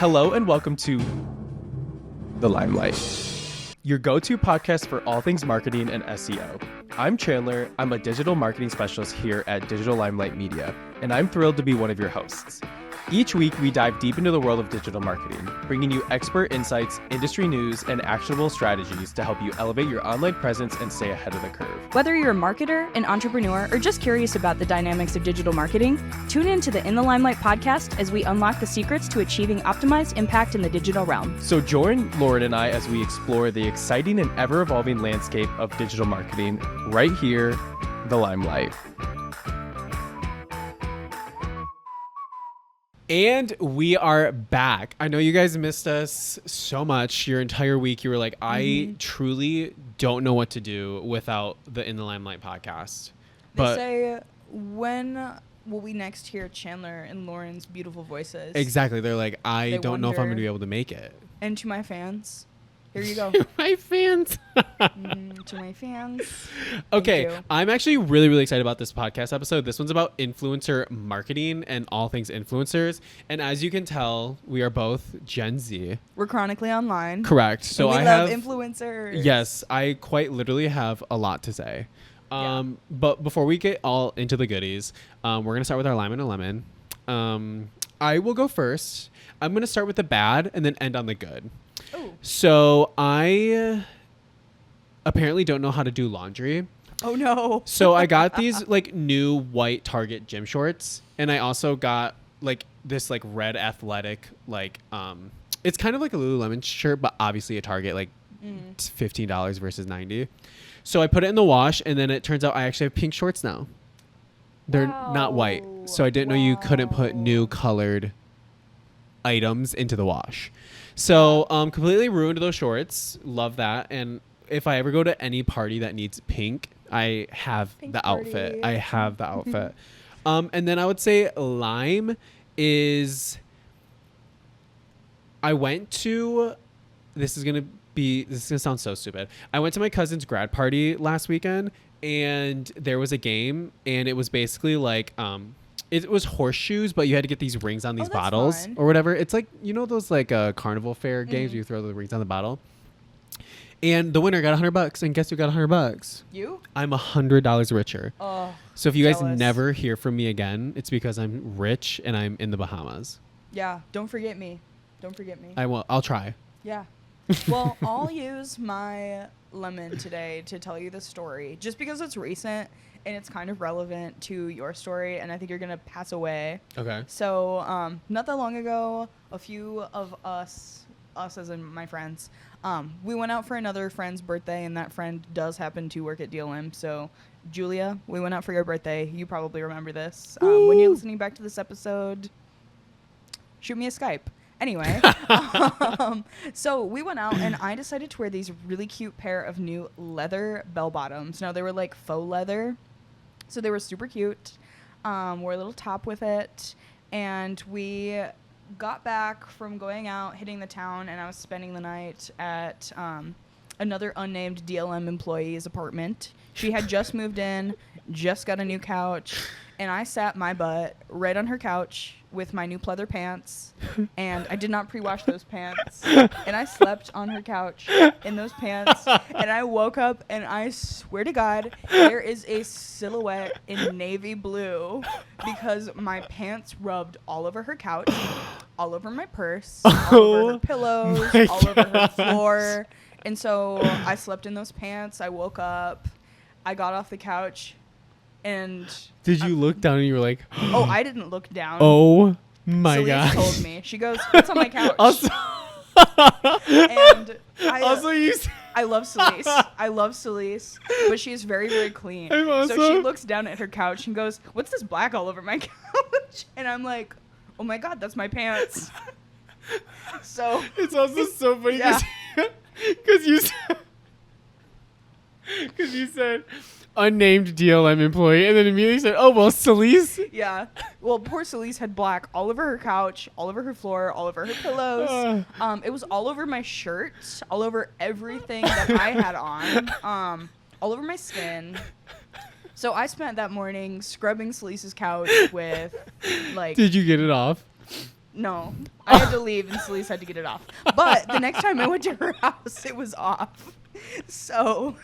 Hello and welcome to The Limelight, your go-to podcast for all things marketing and SEO. I'm Chandler. I'm a digital marketing specialist here at Digital Limelight Media, and I'm thrilled to be one of your hosts. Each week, we dive deep into the world of digital marketing, bringing you expert insights, industry news, and actionable strategies to help you elevate your online presence and stay ahead of the curve. Whether you're a marketer, an entrepreneur, or just curious about the dynamics of digital marketing, tune in to the In the Limelight podcast as we unlock the secrets to achieving optimized impact in the digital realm. So join Lauren and I as we explore the exciting and ever-evolving landscape of digital marketing right here, The Limelight. And we are back. I know you guys missed us so much. Your entire week, you were like, I truly don't know what to do without the In the Limelight podcast. They say, when will we next hear Chandler and Lauren's beautiful voices? Exactly. They're like, I don't know if I'm wonder. going to be able to make it. And to my fans, here you go. My fans. To my fans. Okay. Thank you. I'm actually really, really excited about this podcast episode. This one's about influencer marketing and all things influencers. And as you can tell, we are both Gen Z. We're chronically online. Correct. So we I love have influencers. Yes, I quite literally have a lot to say. But before we get all into the goodies, we're going to start with our lime and a lemon. I will go first. I'm going to start with the bad and then end on the good. Ooh. So I apparently don't know how to do laundry. Oh, no. So I got these like new white Target gym shorts. And I also got like this like red athletic, like, it's kind of like a Lululemon shirt, but obviously a Target, like it's $15 versus $90. So I put it in the wash, and then it turns out I actually have pink shorts now. They're not white. So I didn't know you couldn't put new colored items into the wash. So completely ruined those shorts. Love that. And if I ever go to any party that needs pink, I have Pink the outfit. party. I have the outfit. And then I would say lime is, I went to, this is going to sound so stupid. I went to my cousin's grad party last weekend, and there was a game, and it was basically like, it was horseshoes, but you had to get these rings on these that's bottles fun. or whatever. It's like, you know, those like carnival fair games where you throw the rings on the bottle. And the winner got $100, and guess who got $100? You? I'm $100 richer. Oh, So if you guys jealous. never hear from me again, it's because I'm rich and I'm in the Bahamas. yeah. Don't forget me. Don't forget me. I'll try. Yeah. Well, I'll use my lemon today to tell you the story just because it's recent and it's kind of relevant to your story, and I think you're going to pass away. Okay. So, not that long ago, a few of us as in my friends, we went out for another friend's birthday, and that friend does happen to work at DLM. So, Julia, we went out for your birthday. You probably remember this. When you're listening back to this episode, shoot me a Skype. Anyway, so we went out, and I decided to wear these really cute pair of new leather bell bottoms. Now, they were like faux leather, so they were super cute. Wore a little top with it, and we got back from going out, hitting the town, and I was spending the night at another unnamed DLM employee's apartment. She had just moved in, just got a new couch, and I sat my butt right on her couch with my new pleather pants, and I did not pre-wash those pants, and I slept on her couch in those pants, and I woke up, and I swear to God, there is a silhouette in navy blue because my pants rubbed all over her couch, all over my purse, all over her pillows, all over her floor, and so I slept in those pants. I woke up, I got off the couch, and Did you look down and you were like, oh, I didn't look down. oh my Celeste God. told me. She goes, "What's on my couch?" Also, and also you I love Celeste. I love Celeste, but she is very, very clean. I'm also- So she looks down at her couch and goes, "What's this black all over my couch?" And I'm like, "Oh my God, that's my pants." So it's also so funny Yeah. because you said unnamed DLM employee, and then immediately said, "Oh well, Celeste." yeah. Well, poor Celeste had black all over her couch, all over her floor, all over her pillows. It was all over my shirt, all over everything that I had on, all over my skin. So I spent that morning scrubbing Celeste's couch with, like... Did you get it off? No, I had to leave and Celeste had to get it off. But the next time I went to her house, it was off. So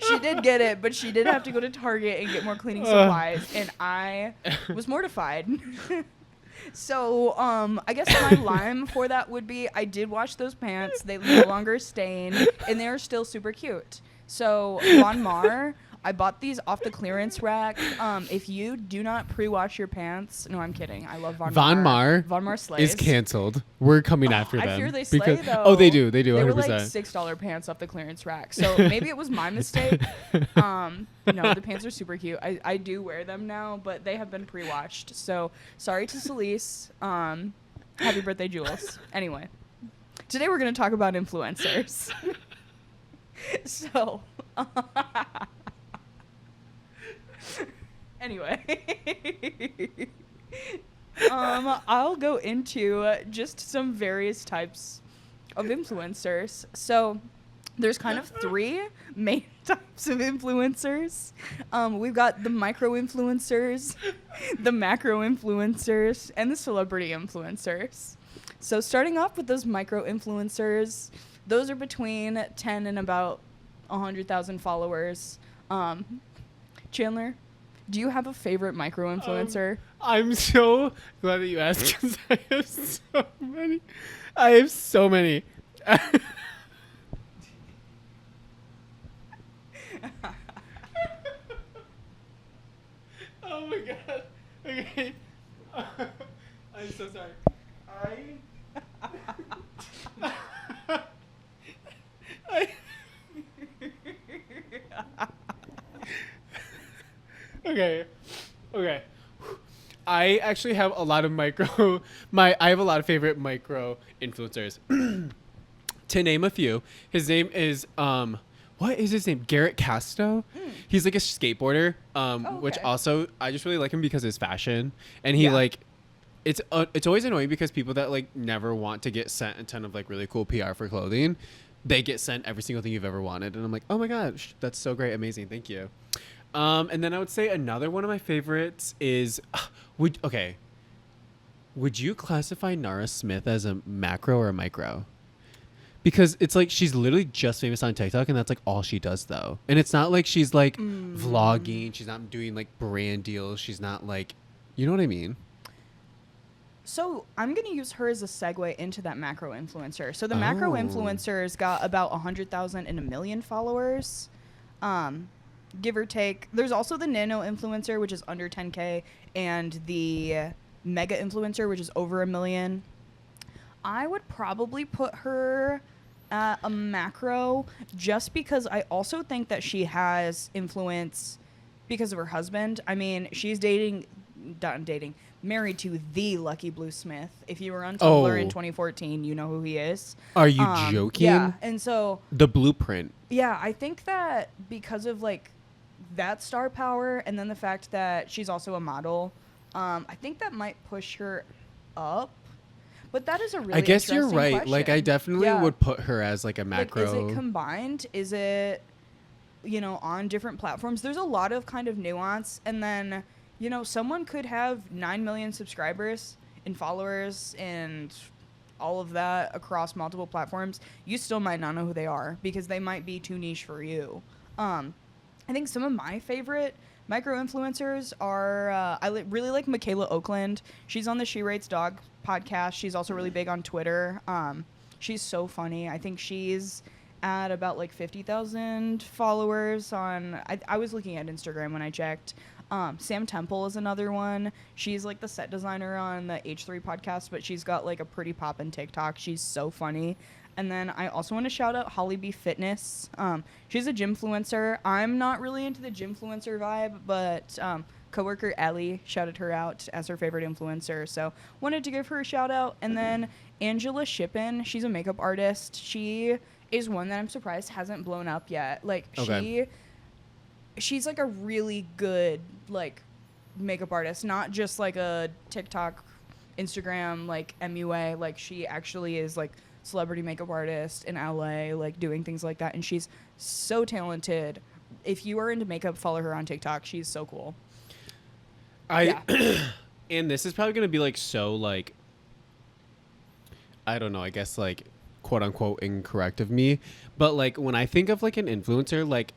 she did get it, but she did have to go to Target and get more cleaning supplies, and I was mortified. So I guess my lime for that would be I did wash those pants. They no longer stain, and they're still super cute. So Von Mar, I bought these off the clearance rack. If you do not pre-wash your pants, no, I'm kidding. I love Von Mar. Von Mar. Von Mar slays. Is canceled. We're coming after them. I fear they slay, though. Oh, they do. They do. They 100%. were like $6 pants off the clearance rack. So maybe it was my mistake. No, the pants are super cute. I do wear them now, but they have been pre-washed. So sorry to Celeste. Happy birthday, Jules. Anyway, today we're going to talk about influencers. So, anyway, I'll go into just some various types of influencers. So there's kind of 3 main types of influencers. We've got the micro influencers, the macro influencers, and the celebrity influencers. So starting off with those micro influencers, those are between 10 and about 100,000 followers. Chandler, do you have a favorite micro influencer? I'm so glad that you asked because I have so many. I have so many. Oh my god. Okay. I'm so sorry. Okay. I actually have a lot of I have a lot of favorite micro influencers. To name a few, his name is what is his name? Garrett Casto. He's like a skateboarder, which also I just really like him because of his fashion, and he like it's always annoying because people that like never want to get sent a ton of like really cool PR for clothing, they get sent every single thing you've ever wanted, and I'm like, oh my gosh, that's so great, amazing, thank you. And then I would say another one of my favorites is would you classify Nara Smith as a macro or a micro? Because it's like she's literally just famous on TikTok, and that's like all she does though. And it's not like she's like vlogging, she's not doing like brand deals, she's not like, you know what I mean? So I'm going to use her as a segue into that macro influencer. So the macro influencers got about 100,000 and 1 million followers, give or take. There's also the nano influencer, which is under 10K, and the mega influencer, which is over 1 million. I would probably put her at a macro just because I also think that she has influence because of her husband. I mean, she's married to the Lucky Blue Smith. If you were on Tumblr in 2014, you know who he is. Are you joking? Yeah, and so the blueprint. Yeah, I think that because of like that star power, and then the fact that she's also a model, I think that might push her up. But that is a really I guess you're right. Question. Like I definitely would put her as like a macro. Like, is it combined? Is it, on different platforms? There's a lot of kind of nuance, and then someone could have 9 million subscribers and followers and all of that across multiple platforms. You still might not know who they are because they might be too niche for you. I think some of my favorite micro influencers are I really like Michaela Oakland. She's on the She Rates Dog podcast. She's also really big on Twitter. She's so funny. I think she's at about like 50,000 followers on I was looking at Instagram when I checked. Sam Temple is another one. She's like the set designer on the H3 podcast, but she's got like a pretty poppin' TikTok. She's so funny. And then I also want to shout out Holly B Fitness. She's a gymfluencer. I'm not really into the gymfluencer vibe, but coworker Ellie shouted her out as her favorite influencer. So wanted to give her a shout out. And then Angela Shippen, she's a makeup artist. She is one that I'm surprised hasn't blown up yet. Like she's like a really good like makeup artist, not just like a TikTok, Instagram like MUA. Like she actually is like celebrity makeup artist in LA, like doing things like that, and she's so talented. If you are into makeup, follow her on TikTok. She's so cool. And this is probably gonna be like so like I don't know, I guess like quote unquote incorrect of me, but like when I think of like an influencer, like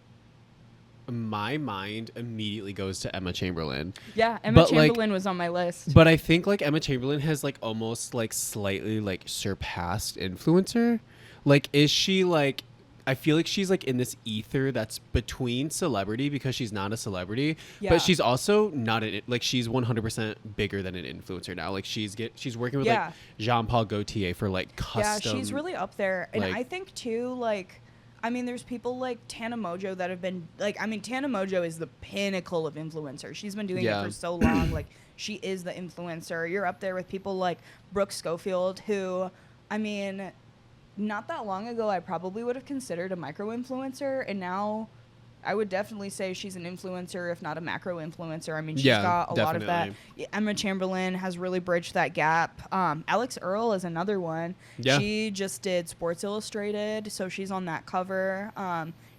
my mind immediately goes to Emma Chamberlain. Yeah, Emma But, Chamberlain was on my list. But I think like Emma Chamberlain has like almost like slightly like surpassed influencer. Like, is she like, I feel like she's like in this ether that's between celebrity because she's not a celebrity, Yeah. but she's also not like she's 100% bigger than an influencer now. Like she's working with like Jean-Paul Gaultier for like custom. Yeah, she's really up there. And like- I think too, like, I mean, there's people like Tana Mojo that have been like, I mean, Tana Mojo is the pinnacle of influencer. She's been doing it for so long. Like, she is the influencer. You're up there with people like Brooke Schofield, who, I mean, not that long ago, I probably would have considered a micro influencer, and now I would definitely say she's an influencer, if not a macro influencer. I mean, she's got a lot of that. Emma Chamberlain has really bridged that gap. Alex Earle is another one. Yeah. She just did Sports Illustrated, so she's on that cover.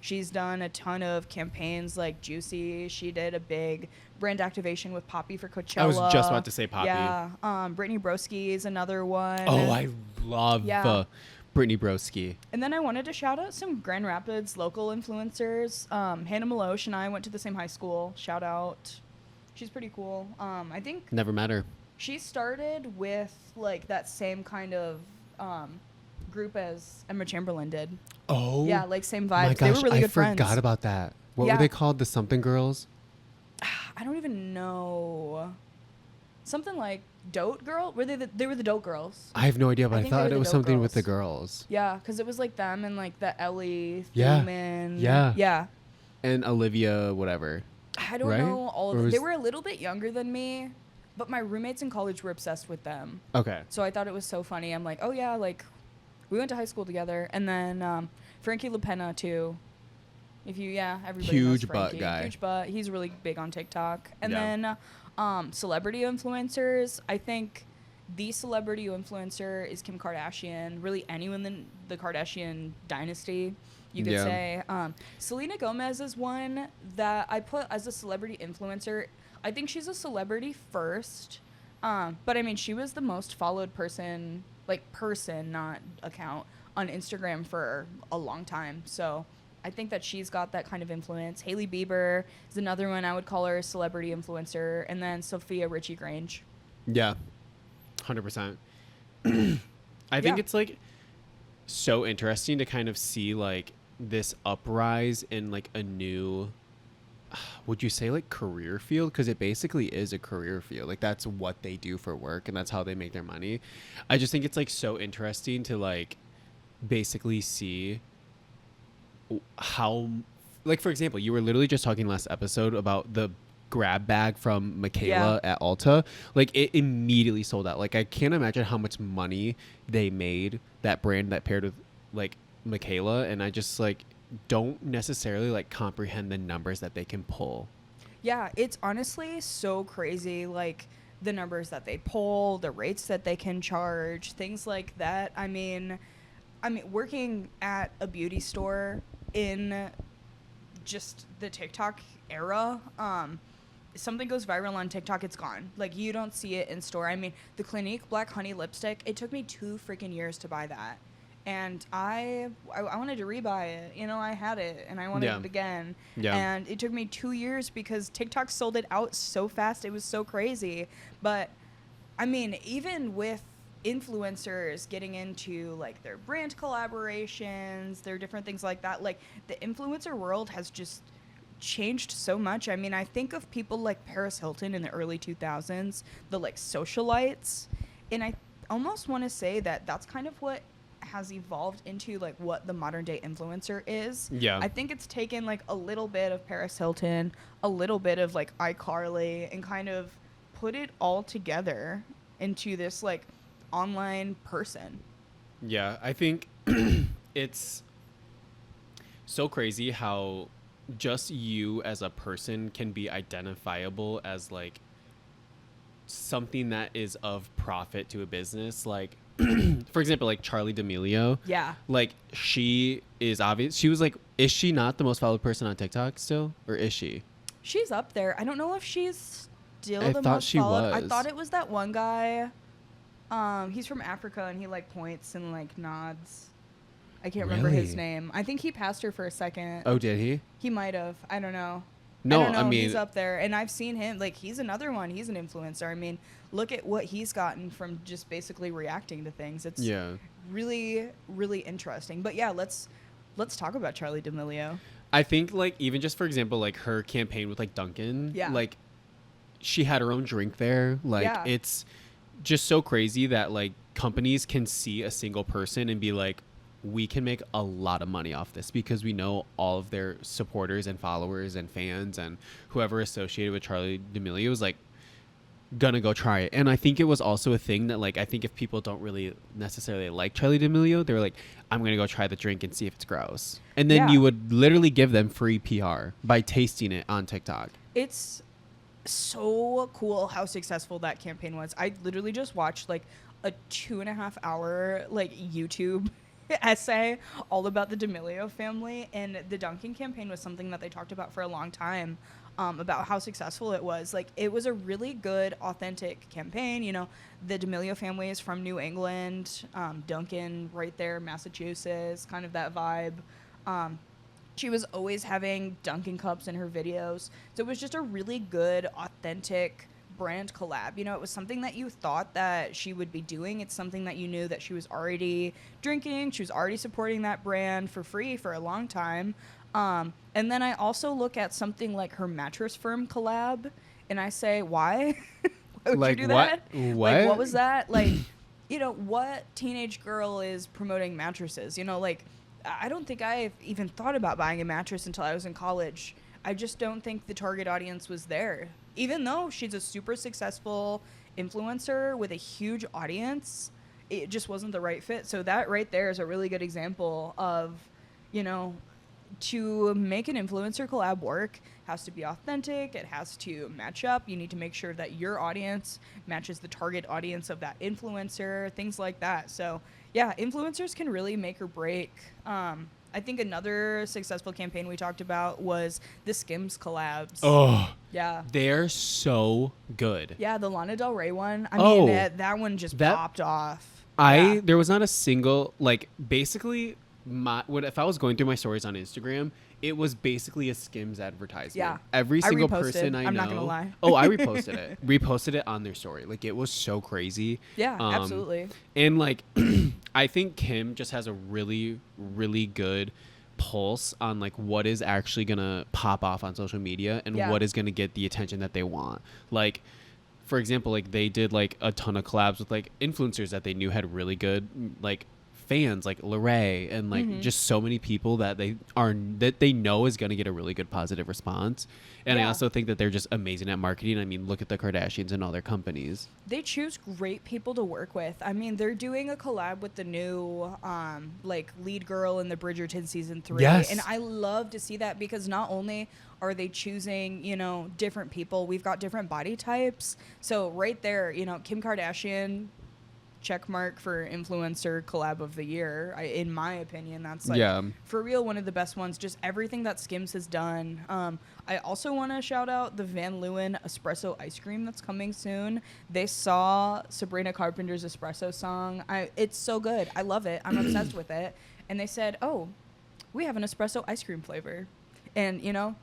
She's done a ton of campaigns like Juicy. She did a big brand activation with Poppy for Coachella. I was just about to say Poppy. Yeah. Brittany Broski is another one. Oh, I love Brittany Broski. And then I wanted to shout out some Grand Rapids local influencers. Hannah Maloche and I went to the same high school. Shout out. She's pretty cool. I think Never met her. she started with like that same kind of group as Emma Chamberlain did. Oh. Yeah, like same vibes. My gosh, they were really good friends. I forgot about that. What Yeah. were they called? The something girls? I don't even know. Something like Dote Girl? They were the Dote Girls. I have no idea, but I think they were thought the it was Dope something with the Girls. girls. Yeah, because it was like them and like the Ellie Yeah. Thuman. Yeah. Yeah. And Olivia, whatever. I don't Right? know all Or of them. was- They were a little bit younger than me, but my roommates in college were obsessed with them. Okay. So I thought it was so funny. I'm like, oh yeah, like we went to high school together. And then Frankie LaPena too. Everybody knows Huge butt Frankie. guy. Huge butt. He's really big on TikTok. And Yeah. then celebrity influencers. I think the celebrity influencer is Kim Kardashian. Really anyone in the Kardashian dynasty, you could Yeah. say. Selena Gomez is one that I put as a celebrity influencer. I think she's a celebrity first. But I mean, she was the most followed person, not account, on Instagram for a long time. So I think that she's got that kind of influence. Hailey Bieber is another one. I would call her a celebrity influencer. And then Sophia Richie Grange. Yeah. 100%. I think it's like so interesting to kind of see like this uprise in like a new, would you say like career field? Because it basically is a career field. Like that's what they do for work and that's how they make their money. I just think it's like so interesting to like basically see how, like for example, you were literally just talking last episode about the grab bag from Michaela at Ulta. Like it immediately sold out. Like I can't imagine how much money they made, that brand that paired with like Michaela, and I just like don't necessarily like comprehend the numbers that they can pull. Yeah, it's honestly so crazy, like the numbers that they pull, the rates that they can charge, things like that. I mean working at a beauty store in just the TikTok era, something goes viral on TikTok, it's gone. Like you don't see it in store. I mean, the Clinique Black Honey lipstick, it took me 2 freaking years to buy that. And I wanted to rebuy it. You know, I had it and I wanted it again. Yeah. And it took me 2 years because TikTok sold it out so fast. It was so crazy. But I mean, even with influencers getting into like their brand collaborations, their different things like that, like the influencer world has just changed so much. I mean, I think of people like Paris Hilton in the early 2000s, the like socialites, and I almost want to say that that's kind of what has evolved into like what the modern day influencer is. Yeah. I think it's taken like a little bit of Paris Hilton, a little bit of like iCarly, and kind of put it all together into this like online person. Yeah, I think it's so crazy how just you as a person can be identifiable as like something that is of profit to a business. Like for example, like Charli D'Amelio. Yeah. Like she is obvious. She was like, is she not the most followed person on TikTok still? Or is she? She's up there. I don't know if she's still I the thought most she followed. I was. thought it was that one guy. He's from Africa, and he like points and like nods. I can't remember his Really? name. I think he passed her for a second. Oh, did he? He might have. I don't know. No, I don't know. I mean, He's up there, and I've seen him. Like, he's another one. He's an influencer. I mean, look at what he's gotten from just basically reacting to things. It's really, really interesting. But yeah, let's talk about Charli D'Amelio. I think, like, even just for example, like her campaign with like Dunkin', Yeah. like she had her own drink there. Like, Yeah. it's just so crazy that like companies can see a single person and be like, we can make a lot of money off this because we know all of their supporters and followers and fans and whoever associated with Charli D'Amelio was like gonna go try it. And I think it was also a thing that like I think if people don't really necessarily like Charli D'Amelio, they're like, I'm gonna go try the drink and see if it's gross. And then Yeah. you would literally give them free PR by tasting it on TikTok. It's so cool how successful that campaign was. I literally just watched like a 2.5 hour like YouTube essay all about the D'Amelio family, and the Dunkin' campaign was something that they talked about for a long time, about how successful it was. Like, it was a really good, authentic campaign. You know, the D'Amelio family is from New England, Dunkin' right there, Massachusetts, kind of that vibe. She was always having Dunkin' cups in her videos, so it was just a really good, authentic brand collab. You know, it was something that you thought that she would be doing. It's something that you knew that she was already drinking. She was already supporting that brand for free for a long time. And then I also look at something like her Mattress Firm collab, and I say, why? Why would Like, you do what? that? What? Like, what was that? Like, you know, what teenage girl is promoting mattresses? You know, like, I don't think I've even thought about buying a mattress until I was in college. I just don't think the target audience was there. Even though she's a super successful influencer with a huge audience, it just wasn't the right fit. So that right there is a really good example of, you know, to make an influencer collab work, has to be authentic. It has to match up. You need to make sure that your audience matches the target audience of that influencer, things like that. So yeah, influencers can really make or break. I think another successful campaign we talked about was the Skims collabs. Oh, Yeah. they're so good. Yeah, the Lana Del Rey one. I Oh, mean, that one just popped off. Yeah. There was not a single, like, basically if I was going through my stories on Instagram, it was basically a Skims advertisement. Yeah. Every I single reposted. person I know. I'm not gonna lie. Oh, I reposted it. Reposted it on their story. Like, it was so crazy. Yeah, absolutely. And like, I think Kim just has a really, really good pulse on like what is actually gonna pop off on social media and Yeah. what is gonna get the attention that they want. Like, for example, like they did like a ton of collabs with like influencers that they knew had really good like fans, like Lorray, and like just so many people that they know is going to get a really good positive response. And I Yeah. also think that they're just amazing at marketing. I mean, look at the Kardashians and all their companies. They choose great people to work with. I mean, they're doing a collab with the new like lead girl in the Bridgerton season 3. Yes. And I love to see that because not only are they choosing, you know, different people, we've got different body types. So right there, you know, Kim Kardashian, check mark for influencer collab of the year. In my opinion, that's like for real one of the best ones. Just everything that Skims has done. I also want to shout out the Van Leeuwen espresso ice cream that's coming soon. They saw Sabrina Carpenter's espresso song. It's so good. I love it. I'm obsessed with it. And they said, "Oh, we have an espresso ice cream flavor," and you know.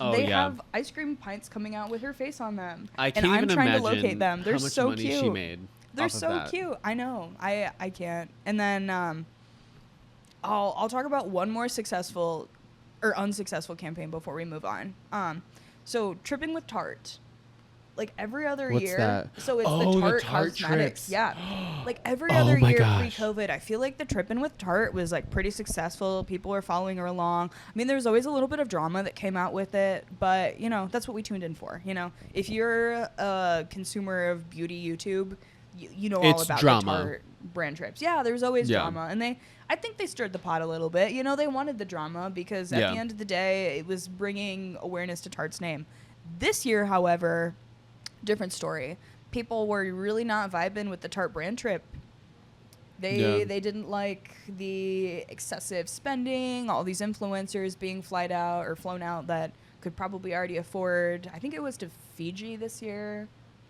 They have ice cream pints coming out with her face on them. I can't and even I'm trying imagine to locate them. They're how much so money cute. she made. They're so that. cute. I know. I can't. And then I'll talk about one more successful or unsuccessful campaign before we move on. So Tripping with Tarte. Like every other What's year. that? So it's Oh, the the Tarte Tarte Cosmetics. trips. Yeah. Like every Oh other my year gosh. pre-COVID, I feel like the Tripping with Tarte was like pretty successful. People were following her along. I mean, there was always a little bit of drama that came out with it, but you know, that's what we tuned in for. You know, if you're a consumer of beauty YouTube, you know all It's about drama. the Tarte brand trips. Yeah, there's always Yeah. drama, and I think they stirred the pot a little bit. You know, they wanted the drama because at the end of the day, it was bringing awareness to Tarte's name. This year, however, different story. People were really not vibing with the Tarte brand trip. They didn't like the excessive spending, all these influencers being flown out that could probably already afford. I think it was to Fiji this year.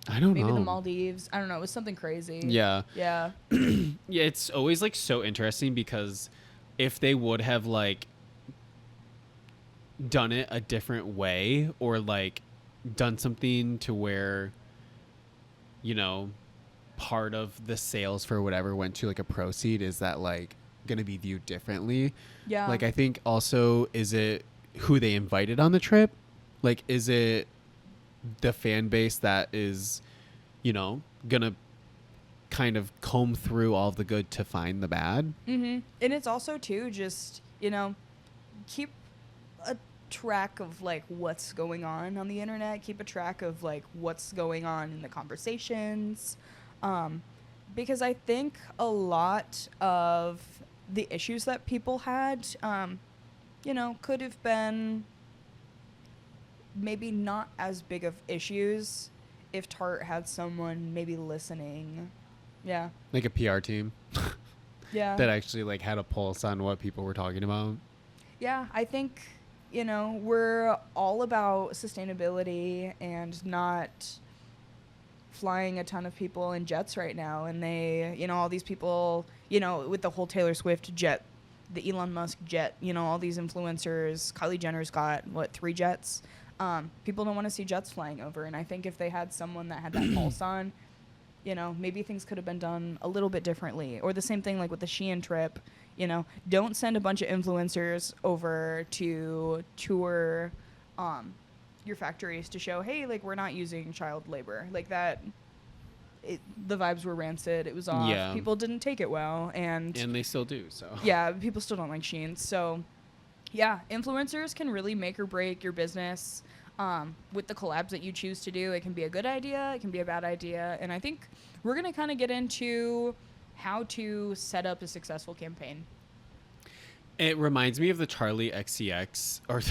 I don't Maybe know. the Maldives. I don't know. It was something crazy. Yeah. Yeah. Yeah, it's always like so interesting because if they would have like done it a different way or like done something to where, you know, part of the sales for whatever went to like a proceed, is that like going to be viewed differently? Yeah. Like, I think also, is it who they invited on the trip? Like, is it the fan base that is, you know, gonna kind of comb through all the good to find the bad? Mm-hmm. And it's also too just, you know, keep a track of like what's going on the internet. Keep a track of like what's going on in the conversations, because I think a lot of the issues that people had, you know, could have been maybe not as big of issues if Tarte had someone maybe listening. Yeah. Like a PR team Yeah. that actually like had a pulse on what people were talking about. Yeah, I think, you know, we're all about sustainability and not flying a ton of people in jets right now. And they, you know, all these people, you know, with the whole Taylor Swift jet, the Elon Musk jet, you know, all these influencers, Kylie Jenner's got, what, 3 jets? People don't want to see jets flying over. And I think if they had someone that had that pulse on, you know, maybe things could have been done a little bit differently. Or the same thing like with the Shein trip, you know, don't send a bunch of influencers over to tour your factories to show, hey, like, we're not using child labor. Like that, the vibes were rancid. It was off. Yeah. People didn't take it well. And they still do, so. yeah, people still don't like Shein. So yeah, influencers can really make or break your business. With the collabs that you choose to do, it can be a good idea, it can be a bad idea, and I think we're going to kind of get into how to set up a successful campaign. It reminds me of the Charlie XCX, or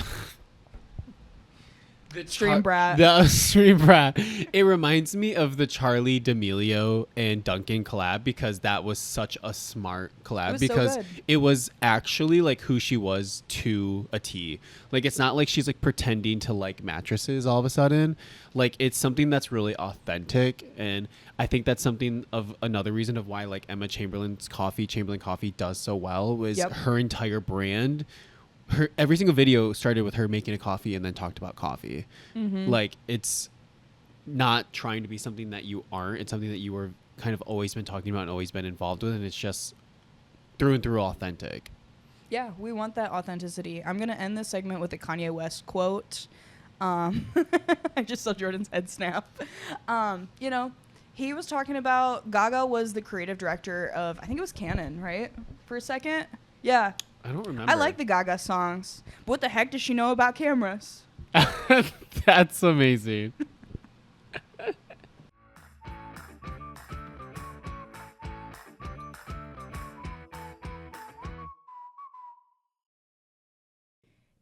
the Stream Brat. The Stream Brat. It reminds me of the Charlie D'Amelio and Duncan collab, because that was such a smart collab. It was because so good. it was actually like who she was to a T. Like, it's not like she's like pretending to like mattresses all of a sudden. Like, it's something that's really authentic, and I think that's something of another reason of why like Emma Chamberlain Coffee does so well, was her entire brand. Every single video started with her making a coffee and then talked about coffee. Mm-hmm. Like, it's not trying to be something that you aren't. It's something that you were kind of always been talking about and always been involved with, and it's just through and through authentic. Yeah, we want that authenticity. I'm going to end this segment with a Kanye West quote. I just saw Jordan's head snap. You know, he was talking about, Gaga was the creative director of, I think it was Canon, right? For a second? Yeah. I don't remember. I like the Gaga songs. But what the heck does she know about cameras? That's amazing.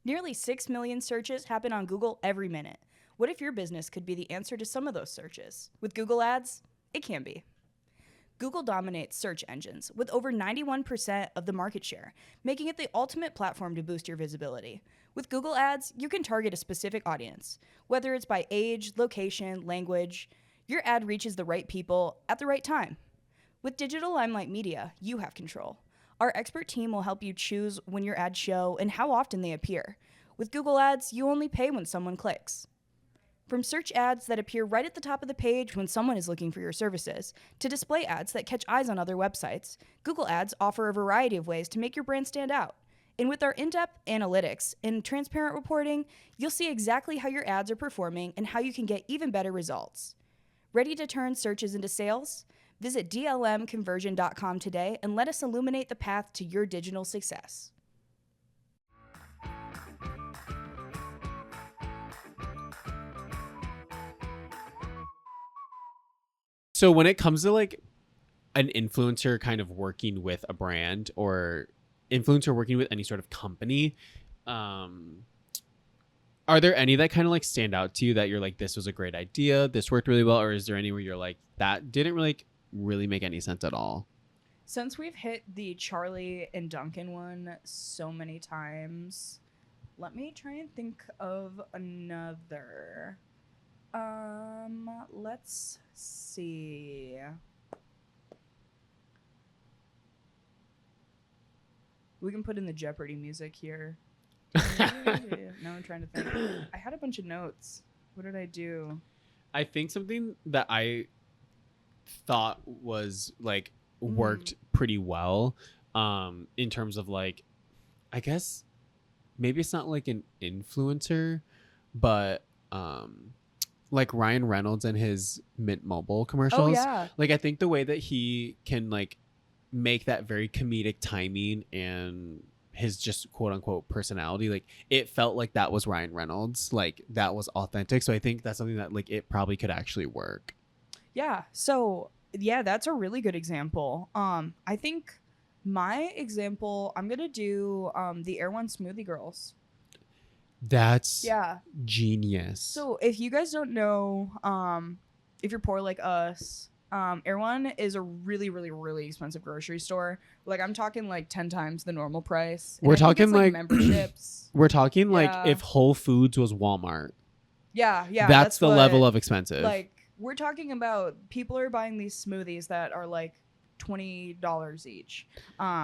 Nearly 6 million searches happen on Google every minute. What if your business could be the answer to some of those searches? With Google Ads, it can be. Google dominates search engines with over 91% of the market share, making it the ultimate platform to boost your visibility. With Google Ads, you can target a specific audience. Whether it's by age, location, language, your ad reaches the right people at the right time. With Digital Limelight Media, you have control. Our expert team will help you choose when your ads show and how often they appear. With Google Ads, you only pay when someone clicks. From search ads that appear right at the top of the page when someone is looking for your services, to display ads that catch eyes on other websites, Google Ads offer a variety of ways to make your brand stand out. And with our in-depth analytics and transparent reporting, you'll see exactly how your ads are performing and how you can get even better results. Ready to turn searches into sales? Visit dlmconversion.com today and let us illuminate the path to your digital success. So when it comes to like an influencer kind of working with a brand, or influencer working with any sort of company, are there any that kind of like stand out to you that you're like, this was a great idea, this worked really well? Or is there any where you're like, that didn't really make any sense at all? Since we've hit the Charlie and Duncan one so many times, let me try and think of another. Let's see. We can put in the Jeopardy music here. Now I'm trying to think. I had a bunch of notes. What did I do? I think something that I thought was like worked pretty well in terms of like, I guess maybe it's not like an influencer, but like Ryan Reynolds and his Mint Mobile commercials. Oh yeah. Like I think the way that he can like make that very comedic timing and his just quote unquote personality, like it felt like that was Ryan Reynolds, like that was authentic. So I think that's something that like it probably could actually work. Yeah. So yeah, that's a really good example. I think my example, I'm gonna do the Air One Smoothie Girls. That's Yeah. genius. So if you guys don't know, if you're poor like us, Air One is a really, really, really expensive grocery store. Like I'm talking like 10 times the normal price. And We're I think talking it's, like memberships. We're talking Yeah. like if Whole Foods was Walmart. Yeah, yeah. That's the what, level of expensive. Like we're talking about people are buying these smoothies that are like $20 each.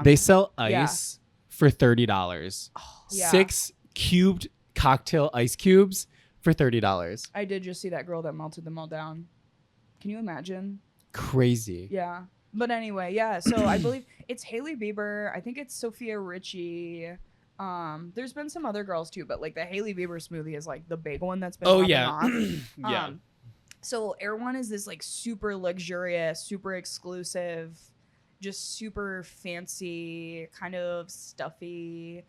They sell ice for $30. Yeah. 6 cubed cocktail ice cubes for $30. I did just see that girl that melted them all down. Can you imagine? Crazy. Yeah. But anyway, yeah. So I believe it's Hailey Bieber. I think it's Sophia Richie. There's been some other girls too, but like the Hailey Bieber smoothie is like the big one that's been popping off. Yeah. So Air One is this like super luxurious, super exclusive, just super fancy, kind of stuffy,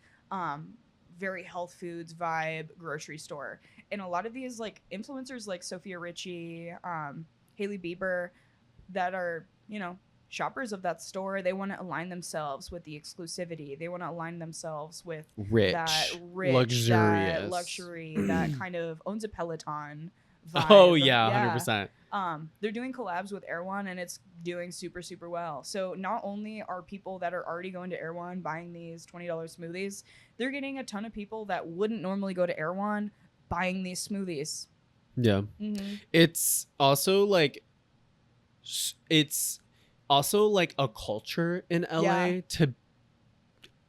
very health foods vibe grocery store. And a lot of these like influencers like Sophia Richie, Hailey Bieber, that are, shoppers of that store, they want to align themselves with the exclusivity. They want to align themselves with that rich, luxurious, that luxury, that kind of owns a Peloton vibe. Oh yeah, 100%. They're doing collabs with Air One and it's doing super, super well. So not only are people that are already going to Air One buying these $20 smoothies, they're getting a ton of people that wouldn't normally go to Air One buying these smoothies. Yeah. It's also like a culture in LA to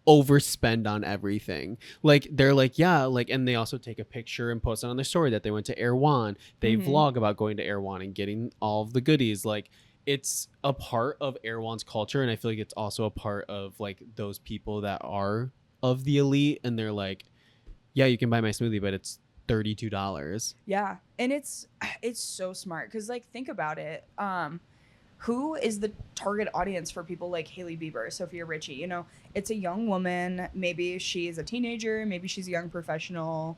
overspend on everything. Like they're like, yeah, like, and they also take a picture and post it on their story that they went to Air One. They vlog about going to Air One and getting all of the goodies. Like it's a part of Air One's culture, and I feel like it's also a part of like those people that are of the elite, and they're like, yeah, you can buy my smoothie, but it's $32. Yeah, and it's so smart because like think about it. Who is the target audience for people like Hailey Bieber, Sophia Richie? It's a young woman. Maybe she's a teenager. Maybe she's a young professional.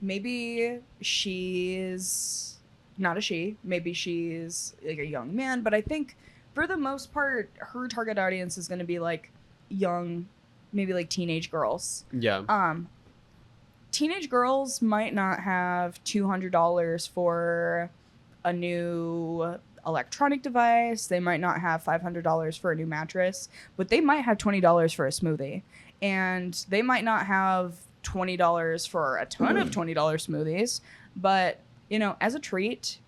Maybe she's not a she. Maybe she's like a young man. But I think for the most part, her target audience is going to be like young, maybe like teenage girls. Yeah. Teenage girls might not have $200 for a new electronic device. They might not have $500 for a new mattress, but they might have $20 for a smoothie. And they might not have $20 for a ton of $20 smoothies, but, as a treat,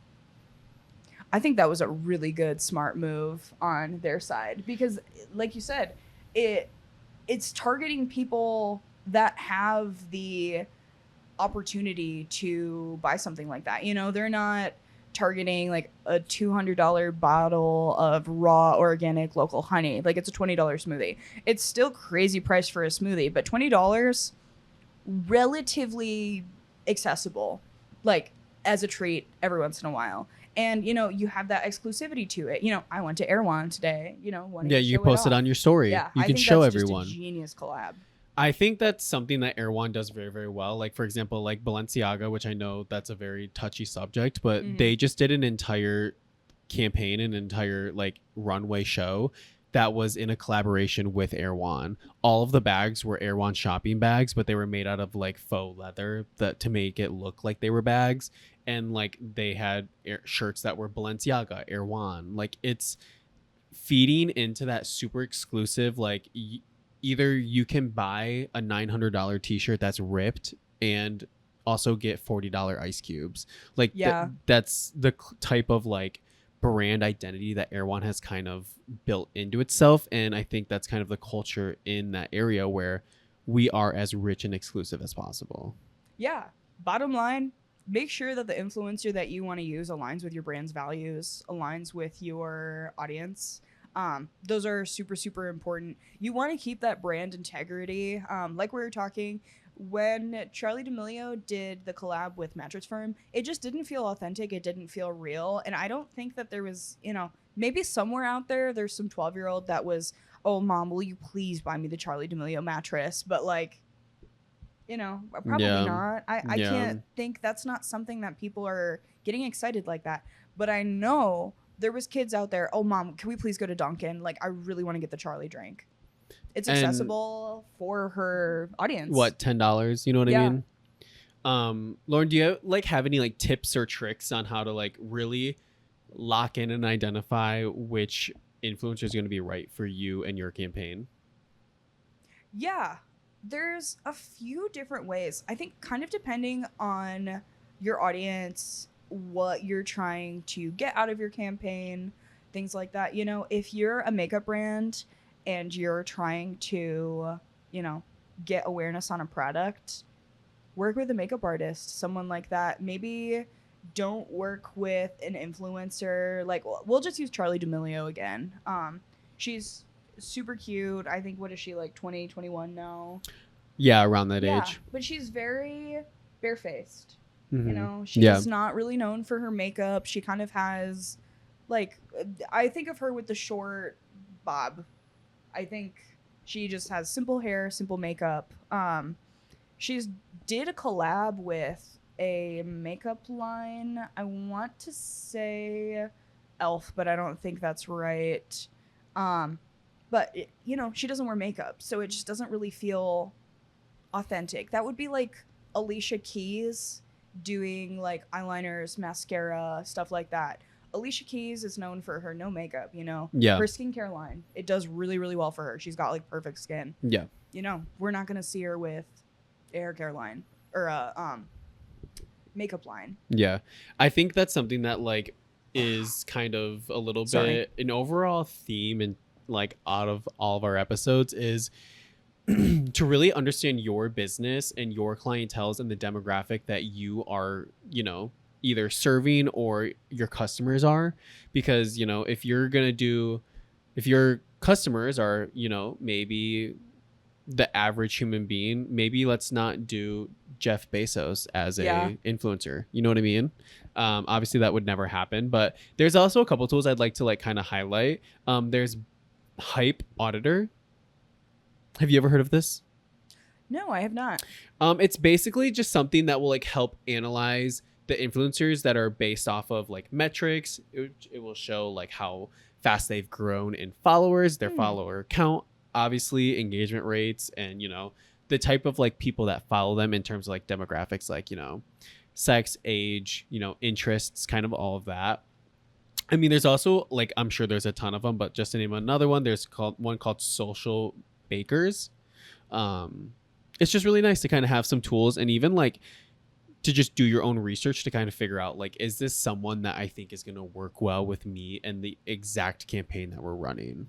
I think that was a really good, smart move on their side because, like you said, it's targeting people that have the opportunity to buy something like that. They're not targeting like a $200 bottle of raw organic local honey. Like it's a $20 smoothie. It's still crazy price for a smoothie, but $20 relatively accessible, like as a treat every once in a while. And you have that exclusivity to it. I went to Air One today. Yeah, you post it on your story. Yeah, you I can think show that's everyone. Just a genius collab. I think that's something that Air One does very, very well. Like, for example, like Balenciaga, which I know that's a very touchy subject, but they just did an entire campaign, an entire like runway show that was in a collaboration with Air One. All of the bags were Air One shopping bags, but they were made out of like faux leather to make it look like they were bags. And like they had shirts that were Balenciaga, Air One. Like it's feeding into that super exclusive, like either you can buy a $900 t-shirt that's ripped and also get $40 ice cubes. Like that's the type of like brand identity that Erewhon has kind of built into itself. And I think that's kind of the culture in that area where we are as rich and exclusive as possible. Yeah. Bottom line, make sure that the influencer that you want to use aligns with your brand's values, aligns with your audience. Those are super, super important. You want to keep that brand integrity. Like we were talking, when Charli D'Amelio did the collab with Mattress Firm, it just didn't feel authentic. It didn't feel real. And I don't think that there was, maybe somewhere out there, there's some 12-year-old that was, oh, mom, will you please buy me the Charli D'Amelio mattress? But like, probably not. I can't think that's not something that people are getting excited like that. But I know there was kids out there, oh, mom, can we please go to Dunkin'? Like, I really want to get the Charli drink. It's accessible for her audience. What, $10? You know what I mean? Lauren, do you have any like tips or tricks on how to like really lock in and identify which influencer is going to be right for you and your campaign? Yeah, there's a few different ways. I think kind of depending on your audience, what you're trying to get out of your campaign, things like that. If you're a makeup brand and you're trying to, get awareness on a product, work with a makeup artist, someone like that. Maybe don't work with an influencer. Like, we'll just use Charli D'Amelio again. She's super cute. I think, what is she, like 20, 21 now? Yeah, around that age. But she's very barefaced. Mm-hmm. She's not really known for her makeup. She kind of has, like, I think of her with the short bob. I think she just has simple hair, simple makeup. She's did a collab with a makeup line. I want to say Elf, but I don't think that's right. But she doesn't wear makeup, so it just doesn't really feel authentic. That would be like Alicia Keys doing like eyeliners, mascara, stuff like that. Alicia Keys is known for her no makeup, Yeah. Her skincare line, it does really, really well for her. She's got like perfect skin. Yeah. We're not gonna see her with a hair care line or a makeup line. Yeah. I think that's something that like is kind of a little bit an overall theme and like out of all of our episodes is to really understand your business and your clientele and the demographic that you are, either serving or your customers are. Because, if your customers are, maybe the average human being, maybe let's not do Jeff Bezos as a influencer. You know what I mean? Obviously that would never happen, but there's also a couple tools I'd like to like kind of highlight. There's Hype Auditor. Have you ever heard of this? No, I have not. It's basically just something that will like help analyze the influencers that are based off of like metrics. It will show like how fast they've grown in followers, their follower count, obviously engagement rates, and the type of like people that follow them in terms of like demographics, like sex, age, interests, kind of all of that. I mean, there's also like, I'm sure there's a ton of them, but just to name another one, there's one called Social Bakers. It's just really nice to kind of have some tools and even like to just do your own research to kind of figure out like, is this someone that I think is going to work well with me and the exact campaign that we're running?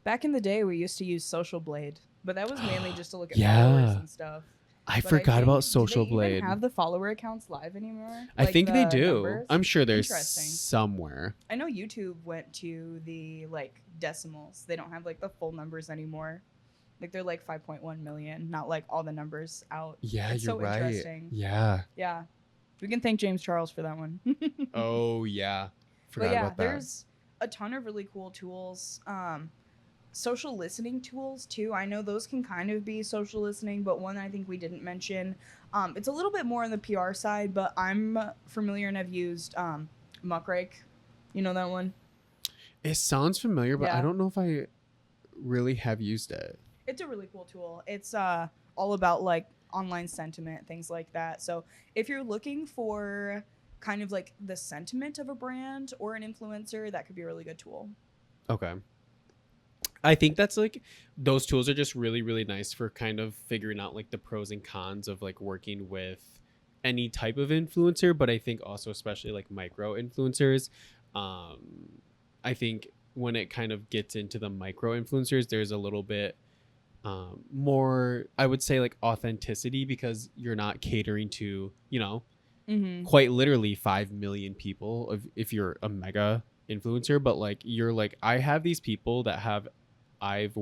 Back in the day, we used to use Social Blade, but that was mainly just to look at followers and stuff. I forgot about Social do they Blade. Even have the follower accounts live anymore? I think they do. Numbers? I'm sure there's somewhere. I know YouTube went to the like decimals. They don't have like the full numbers anymore. Like they're like 5.1 million, not like all the numbers out. Yeah, it's you're so right. Interesting. Yeah. Yeah. We can thank James Charles for that one. Oh yeah. Forgot about that. There's a ton of really cool tools. Social listening tools too. I know those can kind of be social listening, but one I think we didn't mention. It's a little bit more on the PR side, but I'm familiar and I've used Muckrake. You know that one? It sounds familiar, but I don't know if I really have used it. It's a really cool tool. It's all about like online sentiment, things like that. So if you're looking for kind of like the sentiment of a brand or an influencer, that could be a really good tool. Okay. I think that's like, those tools are just really, really nice for kind of figuring out like the pros and cons of like working with any type of influencer, but I think also especially like micro influencers. I think when it kind of gets into the micro influencers, there's a little bit more, I would say, like authenticity, because you're not catering to, you know, quite literally 5 million people if you're a mega influencer, but like you're like, I have these people that I've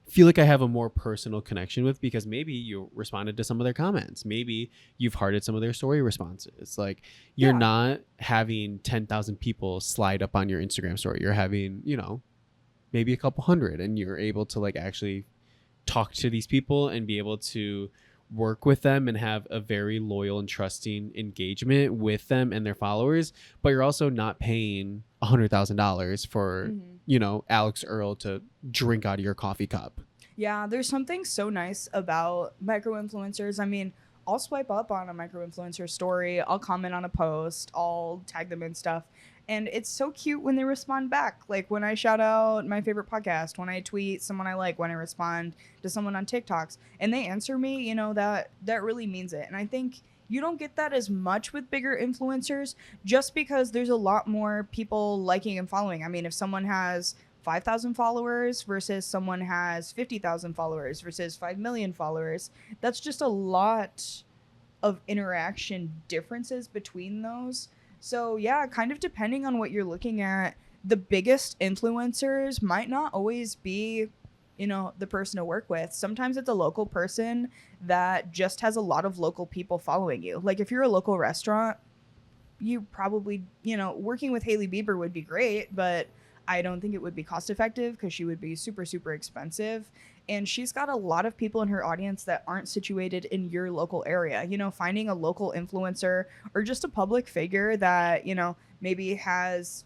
feel like I have a more personal connection with, because maybe you responded to some of their comments, maybe you've hearted some of their story responses. Like you're not having 10,000 people slide up on your Instagram story. You're having, you know, maybe a couple hundred, and you're able to like actually talk to these people and be able to work with them and have a very loyal and trusting engagement with them and their followers. But you're also not paying $100,000 for, you know, Alex Earl to drink out of your coffee cup. Yeah, there's something so nice about micro influencers. I mean, I'll swipe up on a micro influencer story, I'll comment on a post, I'll tag them in stuff, and it's so cute when they respond back. Like when I shout out my favorite podcast, when I tweet someone I like, when I respond to someone on TikToks and they answer me, you know, that really means it. And I think you don't get that as much with bigger influencers, just because there's a lot more people liking and following. I mean, if someone has 5,000 followers versus someone has 50,000 followers versus 5 million followers, that's just a lot of interaction differences between those. So yeah, kind of depending on what you're looking at, the biggest influencers might not always be, you know, the person to work with. Sometimes it's a local person that just has a lot of local people following you. Like if you're a local restaurant, you probably, you know, working with Hailey Bieber would be great, but I don't think it would be cost effective because she would be super, super expensive. And she's got a lot of people in her audience that aren't situated in your local area. You know, finding a local influencer or just a public figure that, you know, maybe has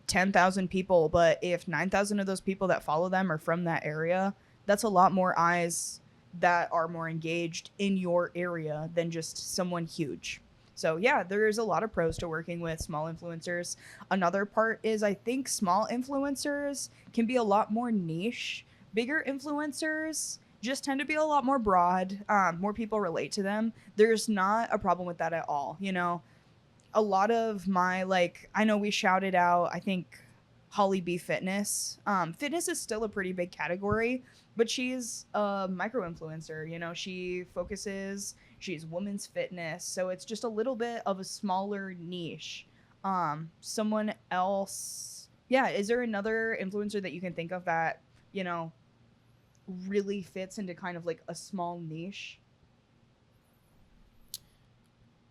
10,000 people, but if 9,000 of those people that follow them are from that area, that's a lot more eyes that are more engaged in your area than just someone huge. So yeah, there's a lot of pros to working with small influencers. Another part is I think small influencers can be a lot more niche. Bigger influencers just tend to be a lot more broad. More people relate to them. There's not a problem with that at all. You know, a lot of my, like, I know we shouted out, I think, Holly B Fitness. Fitness is still a pretty big category, but she's a micro influencer. You know, she's women's fitness. So it's just a little bit of a smaller niche. Someone else. Yeah. Is there another influencer that you can think of that, you know, really fits into kind of like a small niche?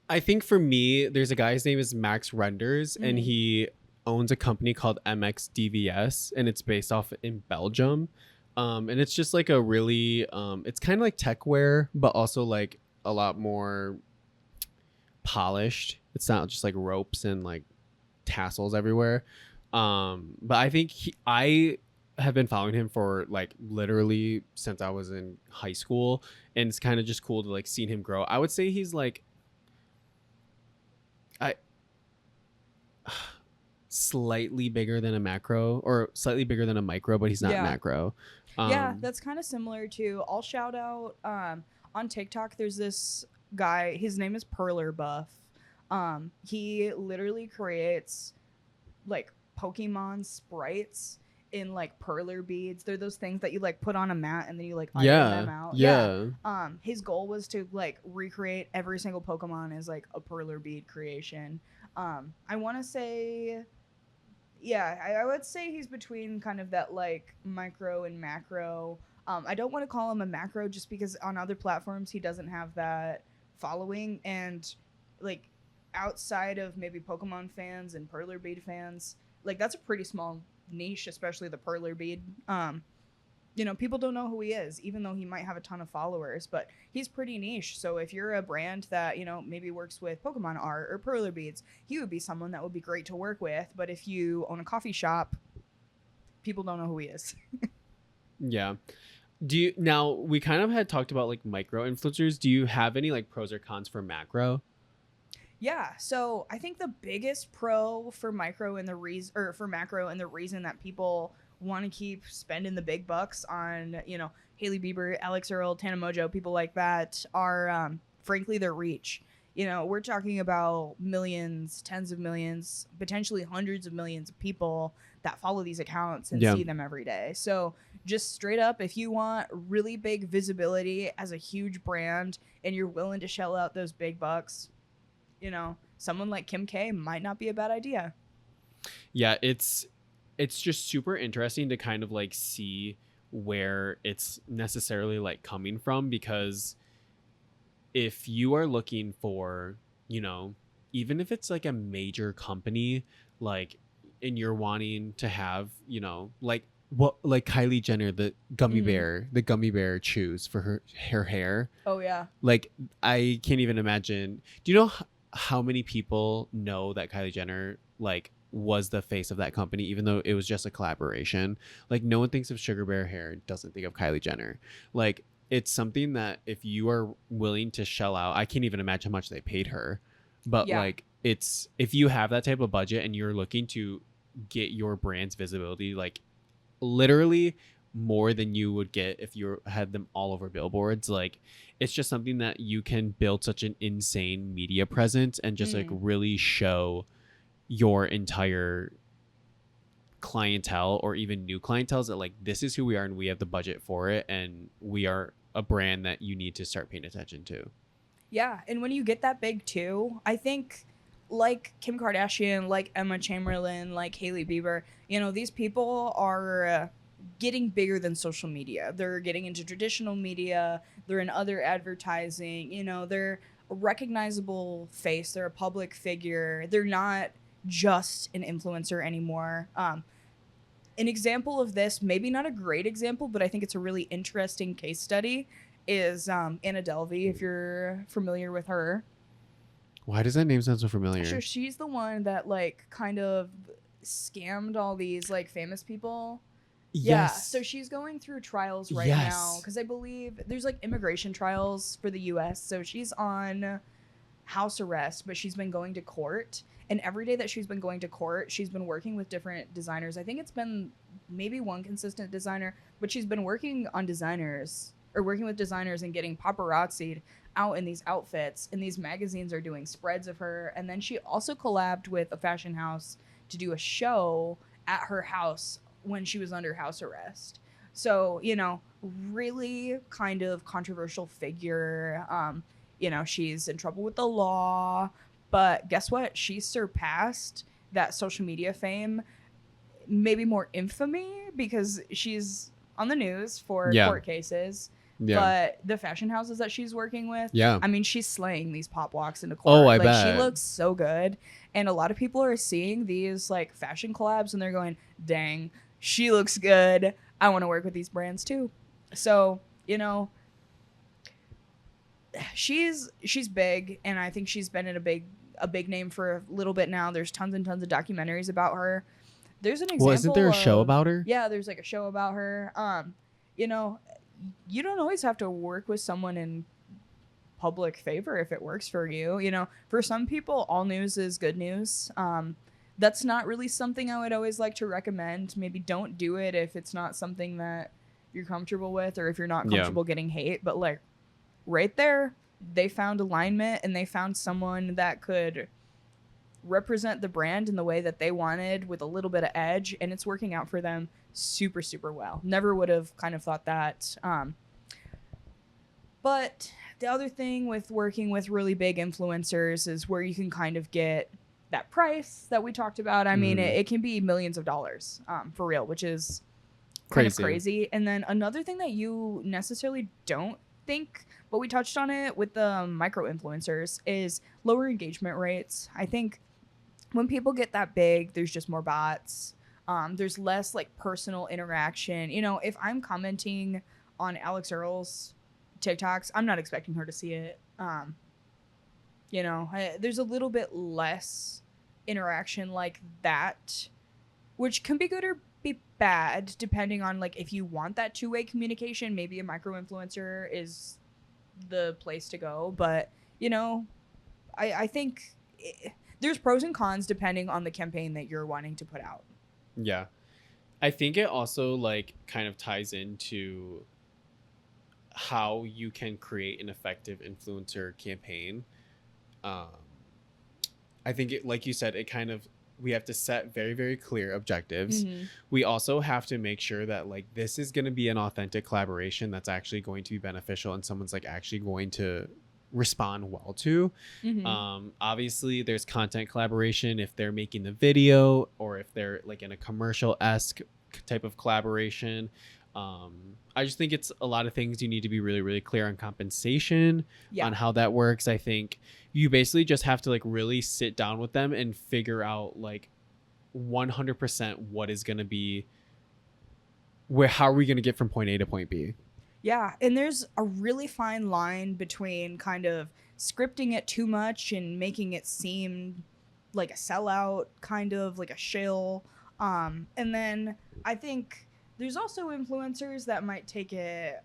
I think for me, there's a guy, his name is Max Renders, and he owns a company called MXDVS, and it's based off in Belgium. And it's just like a really, it's kind of like tech wear, but also like a lot more polished. It's not just like ropes and like tassels everywhere. But I think I have been following him for like literally since I was in high school, and it's kind of just cool to like seeing him grow. I would say he's like slightly bigger than a macro, or slightly bigger than a micro, but he's not macro. Yeah, that's kind of similar to, I'll shout out on TikTok, there's this guy, his name is Perler Buff. He literally creates like Pokemon sprites in like perler beads. They're those things that you like put on a mat and then you like iron them out. His goal was to like recreate every single Pokemon as like a perler bead creation. I want to say, I would say he's between kind of that like micro and macro. I don't want to call him a macro just because on other platforms he doesn't have that following, and like outside of maybe Pokemon fans and perler bead fans, like that's a pretty small niche, especially the perler bead. You know, people don't know who he is, even though he might have a ton of followers, but he's pretty niche. So if you're a brand that, you know, maybe works with Pokemon art or perler beads, he would be someone that would be great to work with. But if you own a coffee shop, people don't know who he is. Yeah. Now we kind of had talked about like micro influencers. Do you have any like pros or cons for macro? Yeah, so I think the biggest pro for macro and the reason that people want to keep spending the big bucks on, you know, Hailey Bieber, Alex Earl, Tana Mojo, people like that are frankly their reach. We're talking about millions, tens of millions, potentially hundreds of millions of people that follow these accounts and see them every day. So just straight up, if you want really big visibility as a huge brand and you're willing to shell out those big bucks, someone like Kim K might not be a bad idea. Yeah, it's just super interesting to kind of like see where it's necessarily like coming from, because if you are looking for, even if it's like a major company, like, and you're wanting to have, like like Kylie Jenner, the gummy bear chews for her hair. Oh yeah. Like, I can't even imagine. Do you know how many people know that Kylie Jenner like was the face of that company, even though it was just a collaboration? Like, no one thinks of Sugar Bear hair and doesn't think of Kylie Jenner. Like, it's something that if you are willing to shell out, I can't even imagine how much they paid her, but like, it's, if you have that type of budget and you're looking to get your brand's visibility, like literally more than you would get if you had them all over billboards, like, it's just something that you can build such an insane media presence and just like really show your entire clientele or even new clientele that like, this is who we are and we have the budget for it and we are a brand that you need to start paying attention to. Yeah, and when you get that big too, I think like Kim Kardashian, like Emma Chamberlain, like Hailey Bieber, these people are getting bigger than social media. They're getting into traditional media. They're in other advertising. They're a recognizable face. They're a public figure. They're not just an influencer anymore. An example of this, maybe not a great example, but I think it's a really interesting case study, is Anna Delvey, if you're familiar with her. Why does that name sound so familiar? So she's the one that like kind of scammed all these like famous people. Yes. Yeah, so she's going through trials right now because I believe there's like immigration trials for the U.S. So she's on house arrest, but she's been going to court. And every day that she's been going to court, she's been working with different designers. I think it's been maybe one consistent designer, but she's been working with designers and getting paparazzi'd out in these outfits. And these magazines are doing spreads of her. And then she also collabed with a fashion house to do a show at her house when she was under house arrest. So, really kind of controversial figure. She's in trouble with the law. But guess what? She surpassed that social media fame, maybe more infamy, because she's on the news for court cases. Yeah. But the fashion houses that she's working with, I mean, she's slaying these pop walks into court. Oh, I bet. She looks so good. And a lot of people are seeing these like fashion collabs and they're going, dang, she looks good. I want to work with these brands too. So, she's big, and I think she's been in a big name for a little bit now. There's tons and tons of documentaries about her. There's an example. Well, isn't there a show about her? Yeah, there's like a show about her. You don't always have to work with someone in public favor if it works for you. For some people, all news is good news. That's not really something I would always like to recommend. Maybe don't do it if it's not something that you're comfortable with, or if you're not comfortable getting hate. But like right there, they found alignment and they found someone that could represent the brand in the way that they wanted with a little bit of edge, and it's working out for them super, super well. Never would have kind of thought that. But the other thing with working with really big influencers is where you can kind of get that price that we talked about. I mean, it can be millions of dollars for real, which is kind of crazy. And then another thing that you necessarily don't think, but we touched on it with the micro influencers, is lower engagement rates. I think when people get that big, there's just more bots. There's less like personal interaction. If I'm commenting on Alex Earl's TikToks, I'm not expecting her to see it. There's a little bit less interaction like that, which can be good or be bad depending on like if you want that two-way communication. Maybe a micro influencer is the place to go, but I think there's pros and cons depending on the campaign that you're wanting to put out. Yeah, I think it also like kind of ties into how you can create an effective influencer campaign. I think it, like you said, it kind of, we have to set very, very clear objectives. Mm-hmm. We also have to make sure that like this is going to be an authentic collaboration that's actually going to be beneficial and someone's like actually going to respond well to. Mm-hmm. Obviously there's content collaboration if they're making the video or if they're like in a commercial-esque type of collaboration. I just think it's a lot of things you need to be really, really clear on compensation, on how that works. I think you basically just have to like really sit down with them and figure out like 100% what is going to be how are we going to get from point A to point B. Yeah, and there's a really fine line between kind of scripting it too much and making it seem like a sellout, kind of like a shill. And then I think there's also influencers that might take it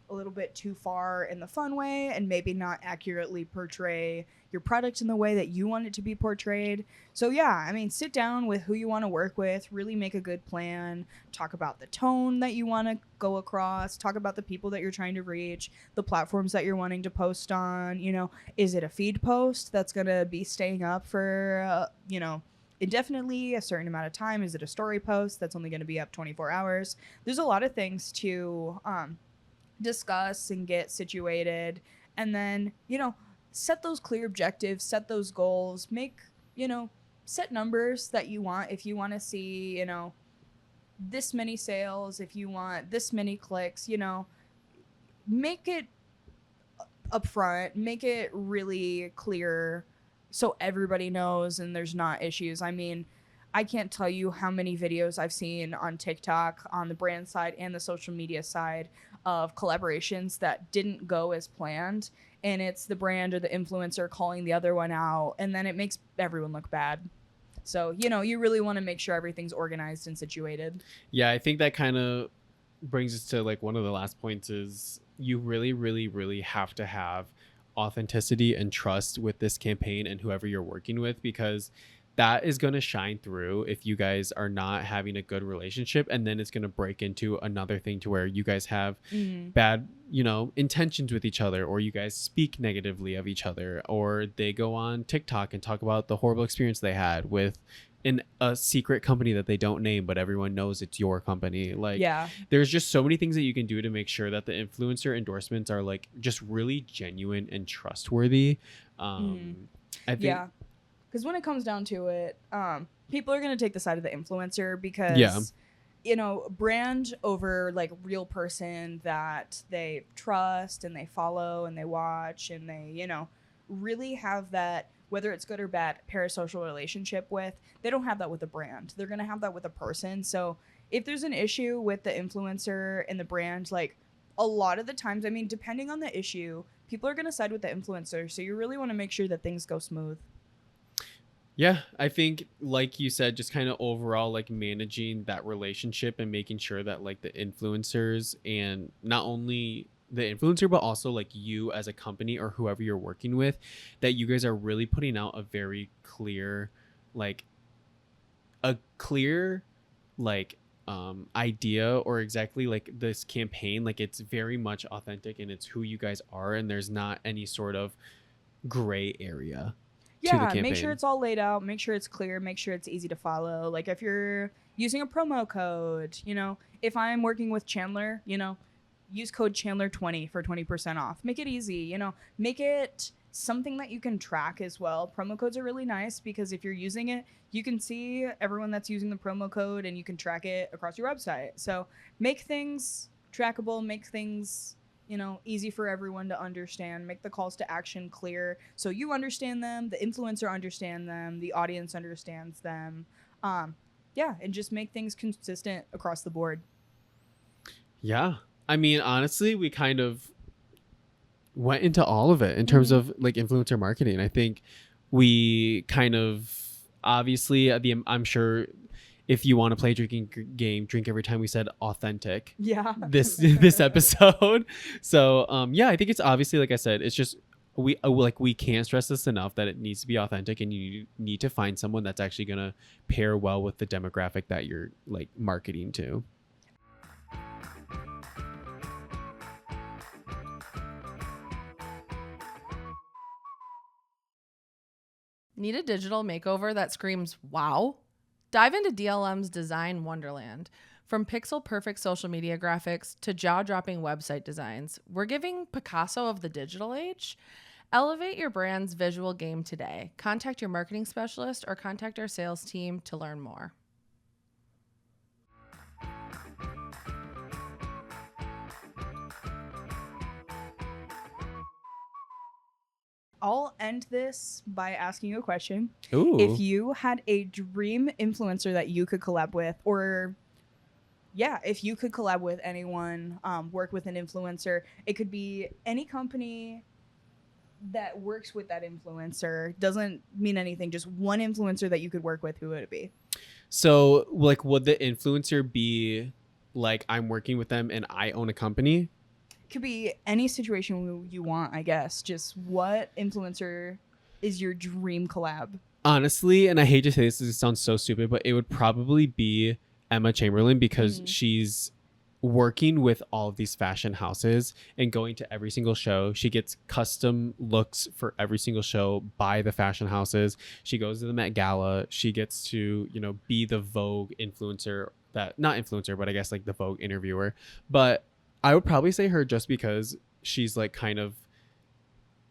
a little bit too far in the fun way and maybe not accurately portray your product in the way that you want it to be portrayed. So yeah, I mean, sit down with who you want to work with, really make a good plan, talk about the tone that you want to go across, talk about the people that you're trying to reach, the platforms that you're wanting to post on. You know, is it a feed post that's going to be staying up for, indefinitely, a certain amount of time? Is it a story post that's only going to be up 24 hours? There's a lot of things to discuss and get situated, and then set those clear objectives, set those goals, make set numbers that you want. If you want to see this many sales, if you want this many clicks, make it upfront, make it really clear so everybody knows and there's not issues. I mean, I can't tell you how many videos I've seen on TikTok on the brand side and the social media side of collaborations that didn't go as planned, and it's the brand or the influencer calling the other one out, and then it makes everyone look bad. So, you really want to make sure everything's organized and situated. Yeah, I think that kind of brings us to like one of the last points is you really, really, really have to have authenticity and trust with this campaign and whoever you're working with, because that is going to shine through if you guys are not having a good relationship, and then it's going to break into another thing to where you guys have bad intentions with each other, or you guys speak negatively of each other, or they go on TikTok and talk about the horrible experience they had with a secret company that they don't name, but everyone knows it's your company. Like, there's just so many things that you can do to make sure that the influencer endorsements are like just really genuine and trustworthy. I think because when it comes down to it, people are going to take the side of the influencer because brand over like real person that they trust and they follow and they watch and they really have that, whether it's good or bad, parasocial relationship with. They don't have that with a brand. They're going to have that with a person. So if there's an issue with the influencer and the brand, like a lot of the times, I mean, depending on the issue, people are going to side with the influencer. So you really want to make sure that things go smooth. Yeah, I think like you said, just kind of overall like managing that relationship and making sure that like the influencers, and not only the influencer but also like you as a company or whoever you're working with, that you guys are really putting out a very clear idea, or exactly like this campaign, like it's very much authentic and it's who you guys are, and there's not any sort of gray area. Yeah, make sure it's all laid out, make sure it's clear, make sure it's easy to follow. Like if you're using a promo code, if I'm working with Chandler, use code Chandler20 for 20% off. Make it easy, make it something that you can track as well. Promo codes are really nice because if you're using it, you can see everyone that's using the promo code and you can track it across your website. So make things trackable, make things easy for everyone to understand, make the calls to action clear so you understand them, the influencer understand them, the audience understands them. And just make things consistent across the board. Yeah. I mean, honestly, we kind of went into all of it in terms of like influencer marketing. I think we kind of, obviously, I'm sure if you want to play a drinking game, drink every time we said authentic. Yeah. This episode. So I think it's obviously, like I said, it's just we can't stress this enough that it needs to be authentic, and you need to find someone that's actually gonna pair well with the demographic that you're like marketing to. Need a digital makeover that screams wow? Dive into DLM's Design Wonderland. From pixel-perfect social media graphics to jaw-dropping website designs, we're giving Picasso of the digital age. Elevate your brand's visual game today. Contact your marketing specialist or contact our sales team to learn more. I'll end this by asking you a question. Ooh. If you had a dream influencer that you could collab with, or if you could collab with anyone, work with an influencer, it could be any company that works with that influencer. Doesn't mean anything, just one influencer that you could work with. Who would it be? So, like, would the influencer be like I'm working with them and I own a company? Could be any situation you want, I guess. Just what influencer is your dream collab? Honestly, and I hate to say this, it sounds so stupid, but it would probably be Emma Chamberlain, because she's working with all of these fashion houses and going to every single show. She gets custom looks for every single show by the fashion houses. She goes to the Met Gala. She gets to, you know, be the Vogue influencer, that not influencer, but I guess like the Vogue interviewer. But I would probably say her just because she's like kind of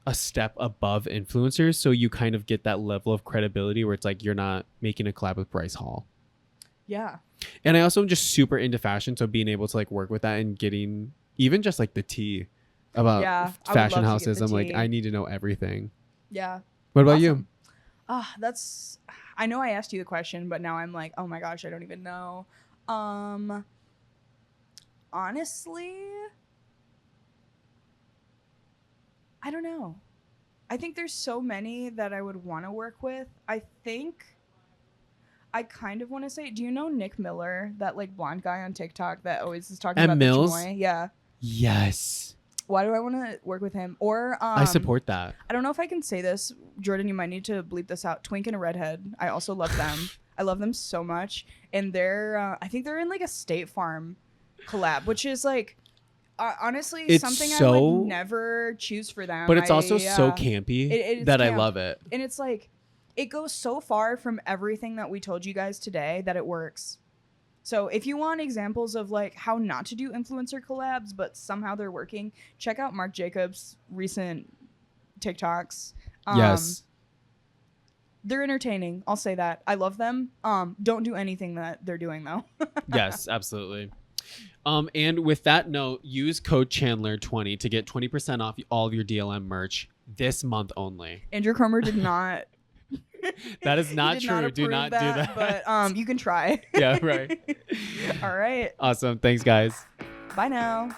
a step above influencers. So you kind of get that level of credibility where it's like you're not making a collab with Bryce Hall. Yeah. And I also am just super into fashion. So being able to like work with that and getting even just like the tea about fashion houses, I'm like, I need to know everything. Yeah. What about you? I know I asked you the question, but now I'm like, oh my gosh, I don't even know. Honestly, I don't know. I think there's so many that I would want to work with. I think I kind of want to say, do you know Nick Miller, that like blonde guy on TikTok that always is talking about Mills? the Chamoy? Yeah. Yes. Why do I want to work with him? Or I support that. I don't know if I can say this. Jordan, you might need to bleep this out. Twink and a Redhead. I also love them. I love them so much. And they're, I think they're in like a State Farm collab, which is like, honestly, it's something so, I would never choose for them. But it's also so campy that I love it. And it's like, it goes so far from everything that we told you guys today that it works. So if you want examples of like how not to do influencer collabs, but somehow they're working, check out Marc Jacobs' recent TikToks. Yes. They're entertaining. I'll say that. I love them. Don't do anything that they're doing though. Yes, absolutely. And with that note, use code Chandler20 to get 20% off all of your DLM merch this month only. Andrew Cromer did not. That is not true. Do not do that. But you can try. Yeah, right. All right. Awesome. Thanks, guys. Bye now.